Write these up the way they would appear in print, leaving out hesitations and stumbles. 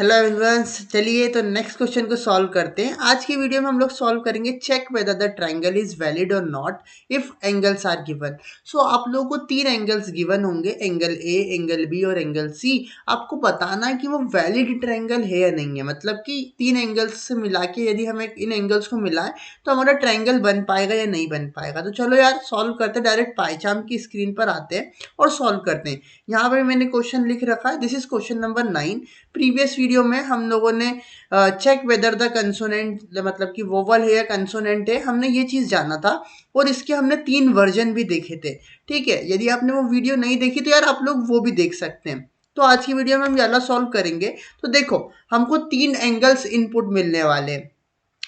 Hello everyone, चलिए तो next question को सॉल्व करते हैं। आज की वीडियो में हम लोग सॉल्व करेंगे check whether the triangle is valid और not if angles are given. So आप लोगों को तीन एंगल्स गिवन होंगे, एंगल ए, एंगल बी और एंगल सी। आपको बताना है कि वो वैलिड ट्रायंगल है या नहीं है, मतलब कि तीन एंगल्स से मिला के यदि हमें इन एंगल्स को मिलाएं तो हमारा ट्रायंगल बन पाएगा या नहीं बन पाएगा। तो चलो यार सॉल्व करते हैं, डायरेक्ट पाइचार्ट की स्क्रीन पर आते हैं और सॉल्व करते हैं। यहाँ पर मैंने क्वेश्चन लिख रखा है, this is question number 9। Previous video में हम लोगों ने चेक वेदर द कंसोनेंट, मतलब कि वोवल है या कंसोनेंट है, हमने ये चीज़ जाना था और इसके हमने 3 वर्जन भी देखे थे। ठीक है, यदि आपने वो वीडियो नहीं देखी तो यार आप लोग वो भी देख सकते हैं। तो आज की वीडियो में हम ज़्यादा सॉल्व करेंगे। तो देखो, हमको 3 एंगल्स इनपुट मिलने वाले हैं।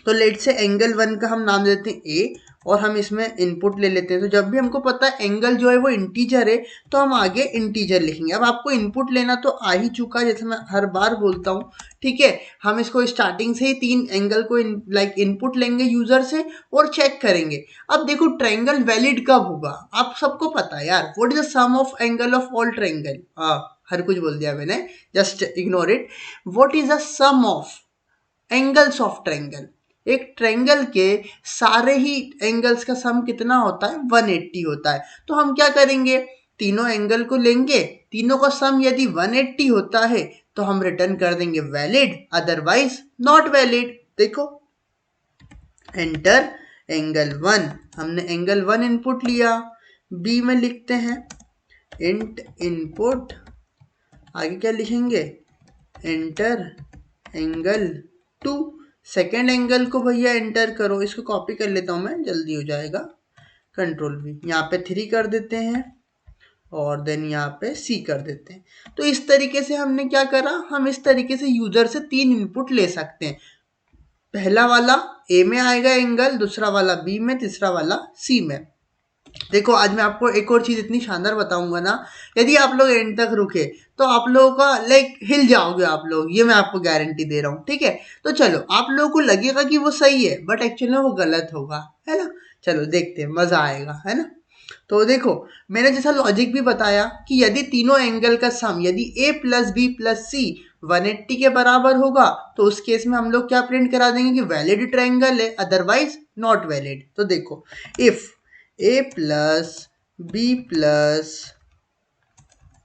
तो लेट से एंगल 1 का हम नाम देते हैं ए और हम इसमें इनपुट ले लेते हैं। तो जब भी हमको पता है एंगल जो है वो इंटीजर है तो हम आगे इंटीजर लिखेंगे। अब आपको इनपुट लेना तो आ ही चुका है, जैसे मैं हर बार बोलता हूँ। ठीक है, हम इसको स्टार्टिंग से ही 3 एंगल को इनपुट लेंगे यूजर से और चेक करेंगे। अब देखो ट्रायंगल वैलिड कब होगा, आप सबको पता है यार। What is the sum of angle of all triangle? हर कुछ बोल दिया मैंने, just ignore it. What is the sum of angles of triangle? एक ट्रायंगल के सारे ही एंगल्स का सम कितना होता है? 180 होता है। तो हम क्या करेंगे, तीनों एंगल को लेंगे, तीनों का सम यदि 180 होता है तो हम रिटर्न कर देंगे वैलिड, अदरवाइज नॉट वैलिड। देखो, एंटर एंगल 1, हमने एंगल 1 इनपुट लिया। बी में लिखते हैं इंट इनपुट, आगे क्या लिखेंगे, एंटर एंगल 2। सेकेंड एंगल को भैया एंटर करो, इसको कॉपी कर लेता हूँ मैं, जल्दी हो जाएगा। कंट्रोल V, यहाँ पे 3 कर देते हैं और देन यहाँ पे C कर देते हैं। तो इस तरीके से हमने क्या करा, हम इस तरीके से यूजर से 3 इनपुट ले सकते हैं। पहला वाला A में आएगा एंगल, दूसरा वाला B में, तीसरा वाला C में। देखो, आज मैं आपको एक और चीज़ इतनी शानदार बताऊंगा ना, यदि आप लोग एंड तक रुके तो आप लोगों का हिल जाओगे आप लोग, ये मैं आपको गारंटी दे रहा हूँ। ठीक है, तो चलो, आप लोगों को लगेगा कि वो सही है बट एक्चुअली में वो गलत होगा, है ना। चलो देखते हैं, मज़ा आएगा, है ना। तो देखो, मैंने जैसा लॉजिक भी बताया कि यदि तीनों एंगल का सम, यदि a प्लस बी प्लस सी 180 के बराबर होगा तो उस केस में हम लोग क्या प्रिंट करा देंगे कि वैलिड ट्रायंगल है, अदरवाइज नॉट वैलिड। तो देखो, if a plus B plus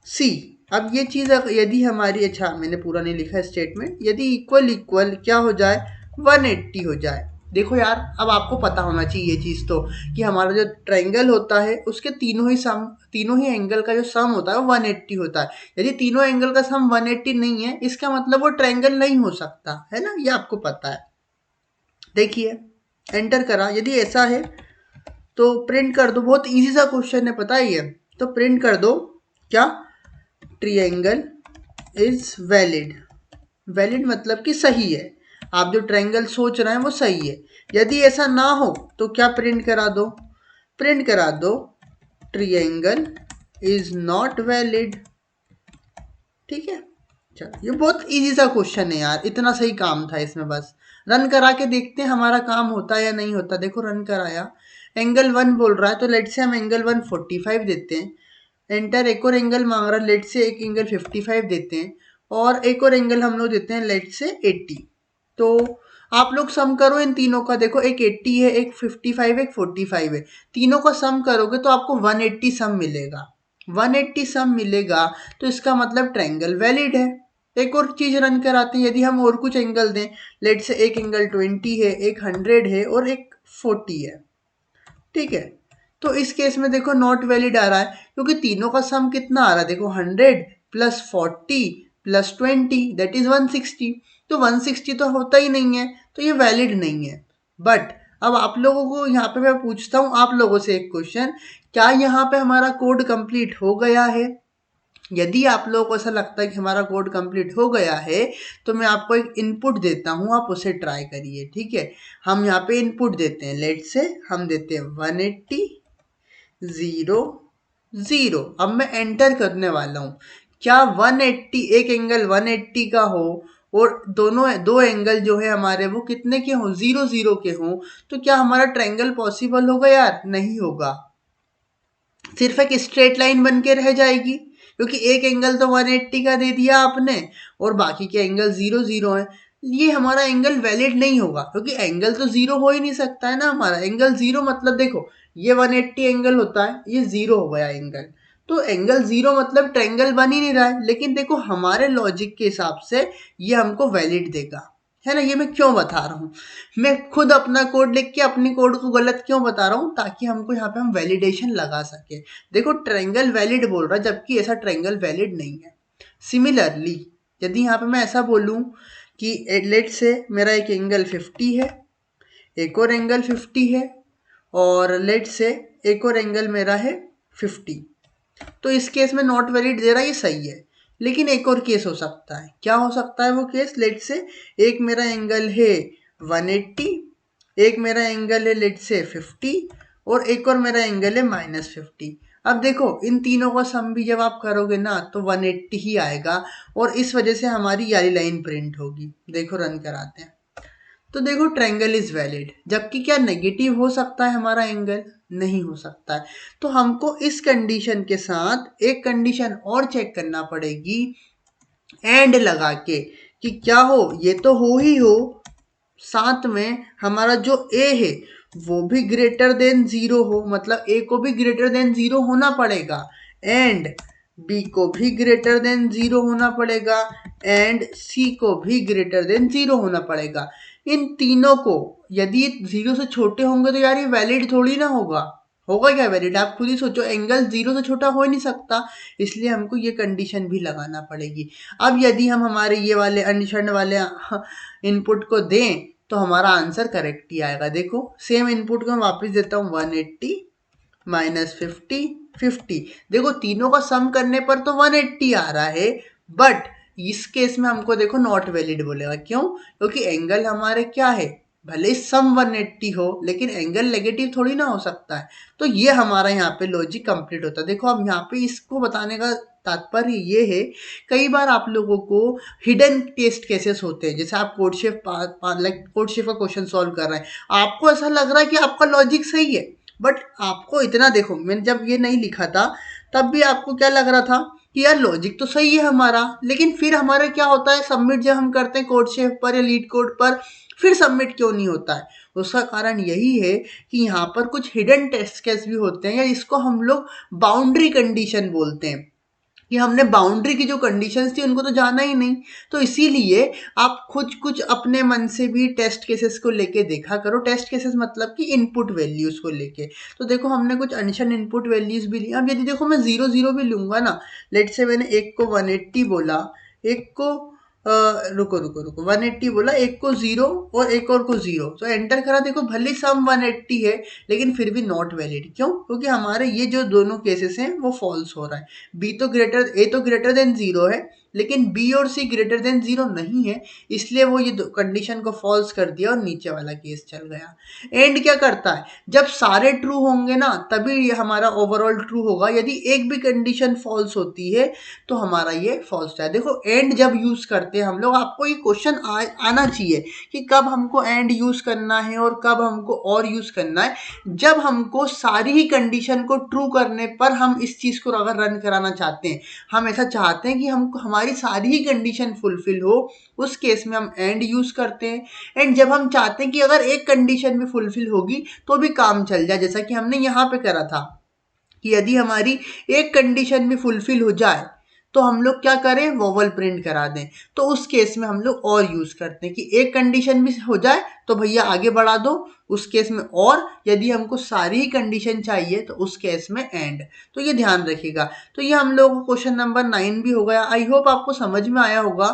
C, अब ये चीज़ यदि हमारी, अच्छा मैंने पूरा नहीं लिखा स्टेटमेंट, यदि इक्वल इक्वल क्या हो जाए, 180 हो जाए। देखो यार, अब आपको पता होना चाहिए ये चीज़ तो, कि हमारा जो ट्रायंगल होता है उसके तीनों ही एंगल का जो सम होता है वो 180 होता है। यदि तीनों एंगल का सम 180 नहीं है, इसका मतलब वो ट्रायंगल नहीं हो सकता, है ना, ये आपको पता है। देखिए, एंटर करा, यदि ऐसा है तो प्रिंट कर दो। बहुत इजी सा क्वेश्चन है, पता ही है। तो प्रिंट कर दो क्या, ट्रायंगल इज वैलिड। वैलिड मतलब कि सही है, आप जो ट्रायंगल सोच रहे हैं वो सही है। यदि ऐसा ना हो तो क्या प्रिंट करा दो, प्रिंट करा दो ट्रायंगल इज नॉट वैलिड। ठीक है, चलो, ये बहुत इजी सा क्वेश्चन है यार, इतना सही काम था इसमें। बस रन करा के देखते हैं हमारा काम होता है या नहीं होता। देखो, रन कराया, एंगल 1 बोल रहा है तो लेट से हम एंगल 1 45 देते हैं। एंटर, एक और एंगल मांग रहा है, लेट से एक एंगल 55 देते हैं और एक और एंगल हम लोग देते हैं लेट से 80। तो आप लोग सम करो इन तीनों का। देखो, एक 80 है, एक 55, एक 45 है। तीनों का सम करोगे तो आपको 180 सम मिलेगा। 180 सम मिलेगा तो इसका मतलब ट्रायंगल वैलिड है। एक और चीज रन कराते हैं, यदि हम और कुछ एंगल दें, लेट से एक एंगल 20 है, एक 100 है और एक 40 है। ठीक है, तो इस केस में देखो नॉट वैलिड आ रहा है, क्योंकि तीनों का सम कितना आ रहा है, देखो 100 प्लस 40 प्लस 20 दैट इज 160। तो 160 तो होता ही नहीं है, तो ये वैलिड नहीं है। बट अब आप लोगों को यहाँ पे मैं पूछता हूँ आप लोगों से एक क्वेश्चन, क्या यहाँ पे हमारा कोड कंप्लीट हो गया है? यदि आप लोगों को ऐसा लगता है कि हमारा कोड कंप्लीट हो गया है तो मैं आपको एक इनपुट देता हूँ, आप उसे ट्राई करिए। ठीक है, हम यहाँ पे इनपुट देते हैं, लेट से हम देते हैं 180 0 0। अब मैं एंटर करने वाला हूँ। क्या 180, एक एंगल 180 का हो और दोनों दो एंगल जो है हमारे वो कितने के हों, 0 0 के हों, तो क्या हमारा ट्रायंगल पॉसिबल होगा? यार नहीं होगा, सिर्फ एक स्ट्रेट लाइन बन के रह जाएगी। क्योंकि एक एंगल तो 180 का दे दिया आपने और बाकी के एंगल 0 0 है। ये हमारा एंगल वैलिड नहीं होगा क्योंकि एंगल तो 0 हो ही नहीं सकता है ना हमारा। एंगल 0 मतलब देखो ये 180 एंगल होता है, ये 0 हो गया एंगल, तो एंगल 0 मतलब ट्रायंगल बन ही नहीं रहा है। लेकिन देखो हमारे लॉजिक के हिसाब से ये हमको वैलिड देगा, है ना। ये मैं क्यों बता रहा हूँ, मैं खुद अपना कोड लिख के अपनी कोड को गलत क्यों बता रहा हूँ, ताकि हमको यहाँ पे हम वैलिडेशन लगा सके। देखो ट्रायंगल वैलिड बोल रहा है जबकि ऐसा ट्रायंगल वैलिड नहीं है। सिमिलरली यदि यहाँ पे मैं ऐसा बोलूँ कि लेट से मेरा एक एंगल 50 है, एक और एंगल 50 है और लेट से एक और एंगल मेरा है 50, तो इस केस में नॉट वैलिड दे रहा है, ये सही है। लेकिन एक और केस हो सकता है, क्या हो सकता है वो केस, लेट से एक मेरा एंगल है 180, एक मेरा एंगल है लेट से 50 और एक और मेरा एंगल है -50। अब देखो इन तीनों का सम भी जब आप करोगे ना तो 180 ही आएगा और इस वजह से हमारी यारी लाइन प्रिंट होगी। देखो रन कराते हैं तो देखो ट्रायंगल इज वैलिड। जबकि क्या नेगेटिव हो सकता है हमारा एंगल, नहीं हो सकता है। तो हमको इस कंडीशन के साथ एक कंडीशन और चेक करना पड़ेगी एंड लगा के कि क्या हो, ये तो हो ही हो, साथ में हमारा जो ए है वो भी ग्रेटर देन 0 हो, मतलब ए को भी ग्रेटर देन 0 होना पड़ेगा एंड बी को भी ग्रेटर देन 0 होना पड़ेगा एंड सी को भी ग्रेटर देन 0 होना पड़ेगा। इन तीनों को यदि 0 से छोटे होंगे तो यार ये वैलिड थोड़ी ना होगा। होगा क्या वैलिड, आप खुद ही सोचो, एंगल 0 से छोटा हो ही नहीं सकता, इसलिए हमको ये कंडीशन भी लगाना पड़ेगी। अब यदि हम हमारे ये वाले अनशर्ट वाले इनपुट को दें तो हमारा आंसर करेक्ट ही आएगा। देखो सेम इनपुट को मैं वापस देता हूँ, 180 -50 50। देखो तीनों का सम करने पर तो 180 आ रहा है, बट इस केस में हमको देखो नॉट वैलिड बोलेगा। क्यों, क्योंकि एंगल हमारे क्या है, भले सम 180 हो लेकिन एंगल नेगेटिव थोड़ी ना हो सकता है। तो ये हमारा यहाँ पे लॉजिक कंप्लीट होता है। देखो अब यहाँ पे इसको बताने का तात्पर्य ये है, कई बार आप लोगों को हिडन टेस्ट केसेस होते हैं, जैसे आप कोडशेफ कोडशेफ का क्वेश्चन सॉल्व कर रहे हैं, आपको ऐसा लग रहा है कि आपका लॉजिक सही है, बट आपको इतना देखो, मैंने जब ये नहीं लिखा था तब भी आपको क्या लग रहा था कि यार लॉजिक तो सही है हमारा, लेकिन फिर हमारा क्या होता है, सबमिट जब हम करते हैं कोडशेफ पर या लीड कोड पर, फिर सबमिट क्यों नहीं होता है। उसका कारण यही है कि यहाँ पर कुछ हिडन टेस्ट केस भी होते हैं, या इसको हम लोग बाउंड्री कंडीशन बोलते हैं, कि हमने बाउंड्री की जो कंडीशंस थी उनको तो जाना ही नहीं। तो इसीलिए आप खुद कुछ अपने मन से भी टेस्ट केसेस को लेके देखा करो। टेस्ट केसेस मतलब कि इनपुट वैल्यूज को लेके। तो देखो हमने कुछ अनशन इनपुट वैल्यूज भी ली। अब यदि देखो मैं 0 0 भी लूंगा ना, लेट से मैंने एक को 180 बोला, एक को रुको रुको रुको 180 बोला, एक को 0 और एक और को 0, तो एंटर करा। देखो भले सम 180 है लेकिन फिर भी नॉट वैलिड। क्यों, क्योंकि हमारे ये जो दोनों केसेस हैं वो फॉल्स हो रहा है। ए तो ग्रेटर देन 0 है लेकिन बी और सी ग्रेटर देन 0 नहीं है, इसलिए वो ये कंडीशन को फॉल्स कर दिया और नीचे वाला केस चल गया। एंड क्या करता है, जब सारे ट्रू होंगे ना तभी ये हमारा ओवरऑल ट्रू होगा। यदि एक भी कंडीशन फॉल्स होती है तो हमारा ये फॉल्स है। देखो एंड जब यूज करते हैं हम लोग, आपको ये क्वेश्चन आना चाहिए कि कब हमको एंड यूज करना है और कब हमको और यूज करना है। जब हमको सारी ही कंडीशन को ट्रू करने पर हम इस चीज को अगर रन कराना चाहते हैं, हम ऐसा चाहते हैं कि हमको हमारी सारी ही कंडीशन फुलफिल हो, उस केस में हम एंड यूज करते हैं। एंड जब हम चाहते हैं कि अगर एक कंडीशन भी फुलफिल होगी तो भी काम चल जाए, जैसा कि हमने यहाँ पे करा था कि यदि हमारी एक कंडीशन भी फुलफिल हो जाए तो हम लोग क्या करें, वोवल प्रिंट करा दें। तो उस केस में हम लोग और यूज करते हैं कि एक कंडीशन भी हो जाए तो भैया आगे बढ़ा दो, उस केस में और, यदि हमको सारी ही कंडीशन चाहिए तो उस केस में एंड। तो ये ध्यान रखिएगा। तो ये हम लोग क्वेश्चन नंबर 9 भी हो गया। आई होप आपको समझ में आया होगा।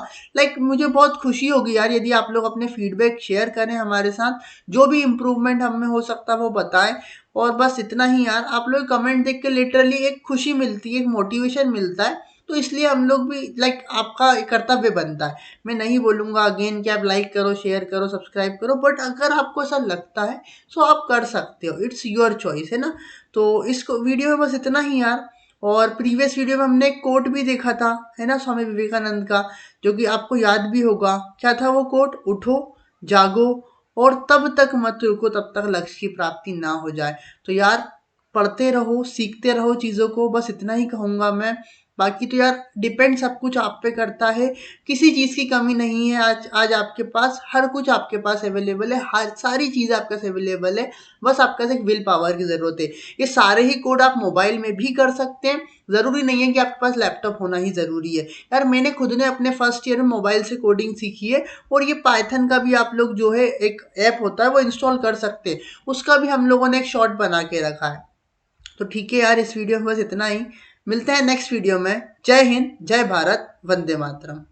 मुझे बहुत खुशी होगी यार यदि आप लोग अपने फीडबैक शेयर करें हमारे साथ, जो भी इम्प्रूवमेंट हमें हो सकता है वो बताएं। और बस इतना ही यार, आप लोग कमेंट देख के लिटरली एक खुशी मिलती है, एक मोटिवेशन मिलता है। तो इसलिए हम लोग भी आपका कर्तव्य बनता है। मैं नहीं बोलूँगा अगेन कि आप लाइक करो, शेयर करो, सब्सक्राइब करो, बट अगर आपको ऐसा लगता है तो आप कर सकते हो, इट्स योर चॉइस, है ना। तो इस वीडियो में बस इतना ही यार। और प्रीवियस वीडियो में हमने एक कोट भी देखा था, है ना, स्वामी विवेकानंद का, जो कि आपको याद भी होगा। क्या था वो कोट, उठो जागो और तब तक मत रुको तब तक लक्ष्य की प्राप्ति ना हो जाए। तो यार पढ़ते रहो, सीखते रहो चीज़ों को, बस इतना ही कहूँगा मैं। बाकी तो यार डिपेंड सब कुछ आप पे करता है, किसी चीज़ की कमी नहीं है। आज आज आपके पास हर कुछ आपके पास अवेलेबल है, हर सारी चीज़ आपके पास अवेलेबल है, बस आपके पास एक विल पावर की ज़रूरत है। ये सारे ही कोड आप मोबाइल में भी कर सकते हैं, ज़रूरी नहीं है कि आपके पास लैपटॉप होना ही ज़रूरी है। यार मैंने खुद ने अपने फर्स्ट ईयर में मोबाइल से कोडिंग सीखी है, और ये पाइथन का भी आप लोग जो है एक ऐप होता है वो इंस्टॉल कर सकते हैं, उसका भी हम लोगों ने एक शॉर्ट बना के रखा है। तो ठीक है यार, इस वीडियो में बस इतना ही। मिलते हैं नेक्स्ट वीडियो में। जय हिंद, जय भारत, वंदे मातरम।